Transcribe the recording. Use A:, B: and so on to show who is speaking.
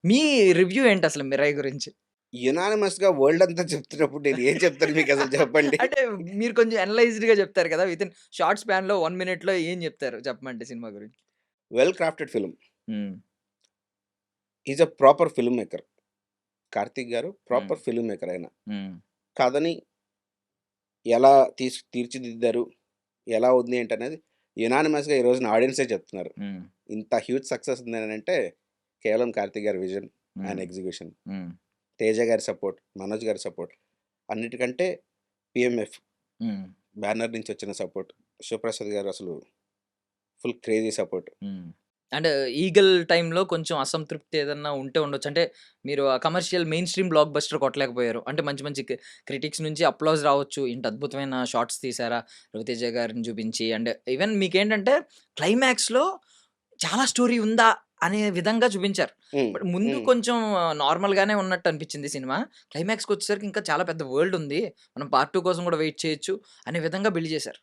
A: మీ review ఏంటసలు 'Mirai' గురించి?
B: యునానిమస్‌గా world అంతా చెప్తున్నప్పుడు నేను ఏం చెప్తాను మీకసలు చెప్పండి?
A: అంటే మీరు కొంచెం అనలైజ్డ్‌గా చెప్తారు కదా! వితిన్ షార్ట్ స్పాన్‌లో 1 మినిట్‌లో ఏం చెప్తారు చెప్పమంటే సినిమా గురించి?
B: Well crafted film.
A: Hmm.
B: Is a proper film maker. 'Karthik' గారు
A: హ్మ్.
B: ప్రాపర్ ఫిల్మ్ మేకర్ ఆయన.
A: హ్మ్.
B: కథని ఎలా తీర్చిదిద్దారు, ఎలా ఉంది ఏంటనేది యునానిమస్‌గా ఈ రోజున ఆడియన్సే చెప్తున్నారు.
A: హ్మ్.
B: ఇంత హ్యూజ్ సక్సెస్ ఉందనంటే కేవలం 'కార్తీక్' గారి విజన్, ఆయన
A: హ్మ్.
B: ఎగ్జిక్యూషన్,
A: హ్మ్.
B: 'తేజ' గారి సపోర్ట్, 'మనోజ్' గారి సపోర్ట్, అన్నిటికంటే పీఎంఎఫ్
A: హ్మ్.
B: బ్యానర్ నుంచి వచ్చిన సపోర్ట్. 'శివప్రసాద్' గారు అసలు ఫుల్ క్రేజీ సపోర్ట్.
A: హ్మ్. అంటే 'ఈగల్' టైమ్‌లో కొంచెం అసంతృప్తి ఏదన్నా ఉంటే ఉండొచ్చు. అంటే మీరు ఆ commercial mainstream blockbuster కొట్టలేకపోయారు. అంటే మంచి మంచి క్రిటిక్స్ నుంచి అప్లాజ్ రావచ్చు. ఇంత అద్భుతమైన షాట్స్ తీశారా 'రవితేజ' గారిని చూపించి అండ్ ఈవెన్ మీకేంటంటే క్లైమాక్స్‌లో చాలా స్టోరీ ఉందా అనే విధంగా చూపించారు.
B: హ్మ్.
A: బట్ ముందు
B: హ్మ్.
A: కొంచెం నార్మల్‌గానే ఉన్నట్టు అనిపించింది సినిమా. క్లైమాక్స్‌కొచ్చేసరికి ఇంకా చాలా పెద్ద వరల్డ్ ఉంది. మనం పార్ట్ 2 కోసం కూడా వెయిట్ చేయొచ్చు అనే విధంగా బిల్డ్ చేశారు.